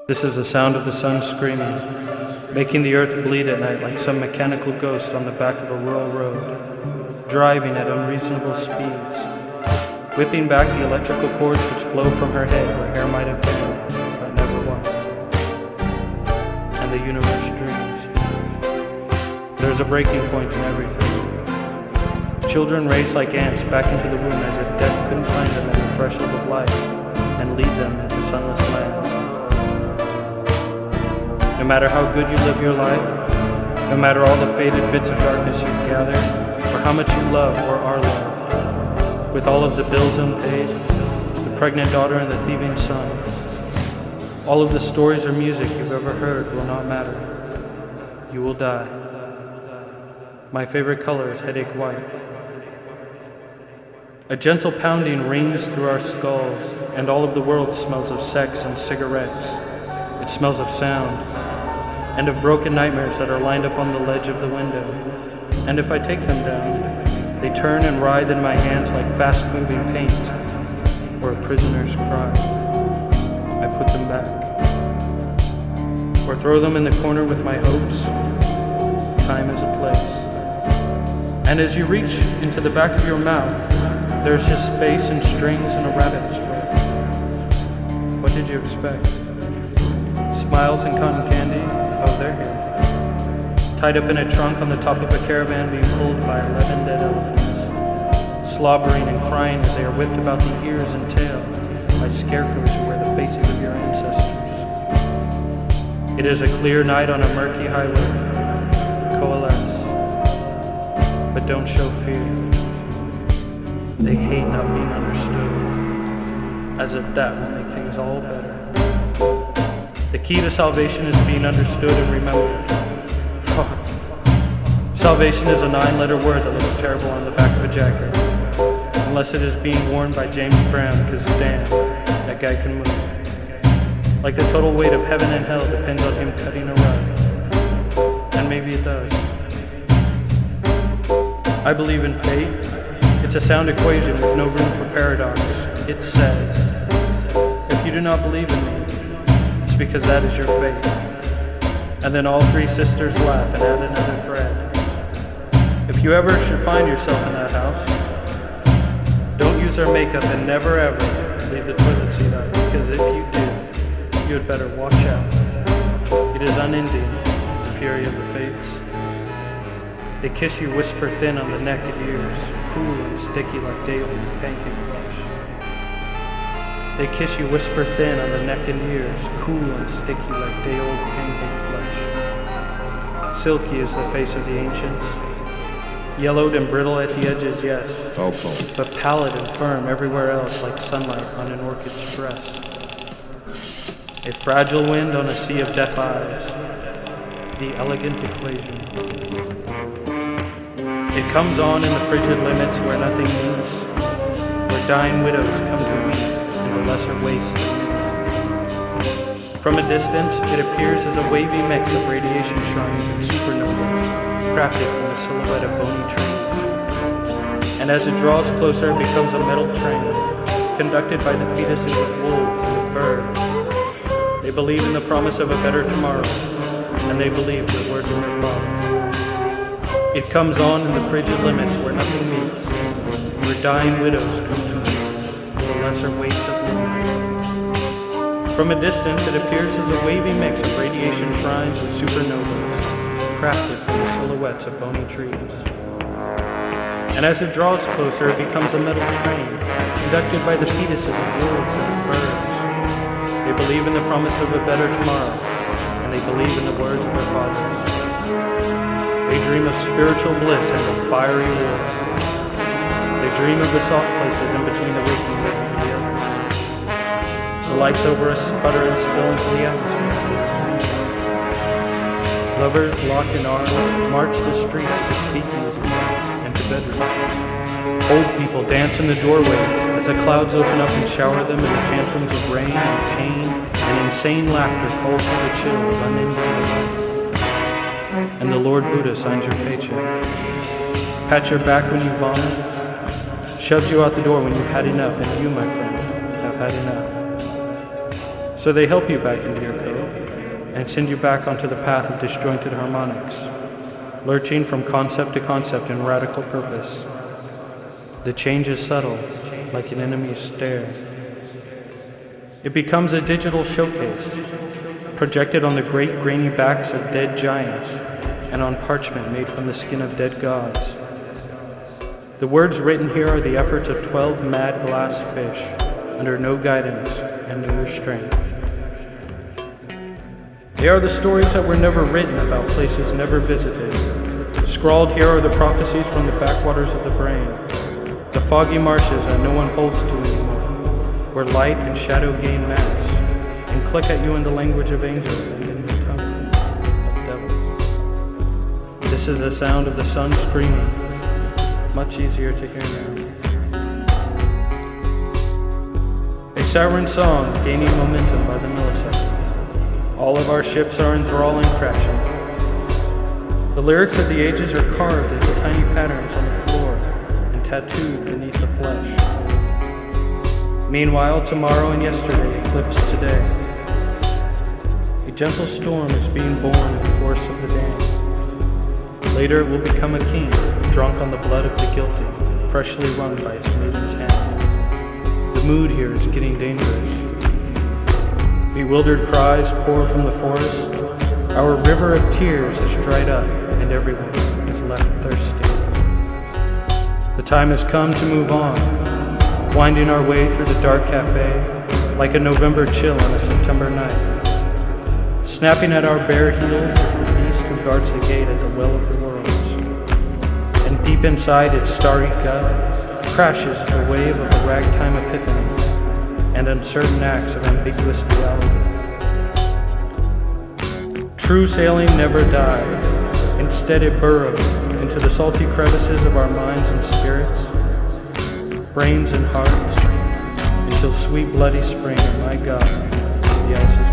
This is the sound of the sun screaming, making the earth bleed at night like some mechanical ghost on the back of a rural road, driving at unreasonable speeds, whipping back the electrical cords which flow from her head where hair might have been, but never was. And the universe dreams. There's a breaking point in everything. Children race like ants back into the womb as if death couldn't find them at the threshold of life and lead them into sunless lands. No matter how good you live your life, no matter all the faded bits of darkness you've gathered, or how much you love or are loved, with all of the bills unpaid, the pregnant daughter and the thieving son, all of the stories or music you've ever heard will not matter. You will die. My favorite color is headache white. A gentle pounding rings through our skulls, and all of the world smells of sex and cigarettes. It smells of sound, and of broken nightmares that are lined up on the ledge of the window. And if I take them down, they turn and writhe in my hands like fast-moving paint, or a prisoner's cry. I put them back, or throw them in the corner with my hopes. Time is a place. And as you reach into the back of your mouth, there's just space and strings and a rabbit's foot. What did you expect? Smiles and cotton candy? Oh, they're here. Tied up in a trunk on the top of a caravan being pulled by 11 dead elephants. Slobbering and crying as they are whipped about the ears and tail by scarecrows who wear the faces of your ancestors. It is a clear night on a murky highway. Coalesce. But don't show fear. They hate not being understood. As if that will make things all better. The key to salvation is being understood and remembered. Salvation is a 9-letter word that looks terrible on the back of a jacket. Unless it is being worn by James Brown, because damn, that guy can move. Like the total weight of heaven and hell depends on him cutting a rug. And maybe it does. I believe in fate. It's a sound equation with no room for paradox. It says, if you do not believe in me, it's because that is your fate. And then all three sisters laugh and add another thread. If you ever should find yourself in that house, don't use our makeup and never ever leave the toilet seat up, because if you do, you had better watch out. It is unending, the fury of the fates. They kiss you whisper thin on the neck and ears, cool and sticky like day-old pancake flesh. They kiss you whisper thin on the neck and ears, cool and sticky like day-old pancake flesh. Silky is the face of the ancients, yellowed and brittle at the edges, yes, but pallid and firm everywhere else like sunlight on an orchid's breast. A fragile wind on a sea of deaf eyes, the elegant equation. It comes on in the frigid limits where nothing meets, where dying widows come to weep in the lesser wastes. From a distance, it appears as a wavy mix of radiation shrines and supernovas, crafted from the silhouette of bony trees. And as it draws closer, it becomes a metal train, conducted by the fetuses of wolves and of birds. They believe in the promise of a better tomorrow, and they believe the words of their father. It comes on in the frigid limits where nothing meets, where dying widows come to weep in the lesser wastes of midnight. From a distance, it appears as a wavy mix of radiation shrines and supernovas, crafted from the silhouettes of bony trees. And as it draws closer, it becomes a metal train, conducted by the fetuses of wolves and of birds. They believe in the promise of a better tomorrow, and they believe in the words of their fathers. They dream of spiritual bliss and of fiery war. They dream of the soft places in between the waking and the others. The lights over us sputter and spill into the atmosphere. Lovers locked in arms march the streets to speakeasies and to bedrooms. Old people dance in the doorways as the clouds open up and shower them in the tantrums of rain and pain, and insane laughter calls through the chill of unending delight. And the Lord Buddha signs your paycheck. Pat your back when you vomit, shoves you out the door when you've had enough, and you, my friend, have had enough. So they help you back into your code and send you back onto the path of disjointed harmonics, lurching from concept to concept in radical purpose. The change is subtle, like an enemy's stare. It becomes a digital showcase, projected on the great grainy backs of dead giants and on parchment made from the skin of dead gods. The words written here are the efforts of 12 mad glass fish under no guidance and no restraint. They are the stories that were never written about places never visited. Scrawled here are the prophecies from the backwaters of the brain, the foggy marshes that no one holds to anymore, where light and shadow gain mass and click at you in the language of angels and in the tongue of devils. This is the sound of the sun screaming, much easier to hear now. A siren song gaining momentum by the millisecond. All of our ships are enthralling, crashing. The lyrics of the ages are carved into tiny patterns on the floor and tattooed beneath the flesh. Meanwhile, tomorrow and yesterday eclipse today. A gentle storm is being born in the force of the dam. Later it will become a king, drunk on the blood of the guilty, freshly wrung by its maiden's hand. The mood here is getting dangerous. Bewildered cries pour from the forest. Our river of tears has dried up, and everyone is left thirsty. The time has come to move on, winding our way through the dark cafe, like a November chill on a September night. Snapping at our bare heels is the beast who guards the gate at the well of the worlds. And deep inside its starry gut crashes the wave of a ragtime epiphany and uncertain acts of ambiguous reality. True sailing never died. Instead it burrowed into the salty crevices of our minds and spirits, brains and hearts, until sweet bloody spring, my God, the ice is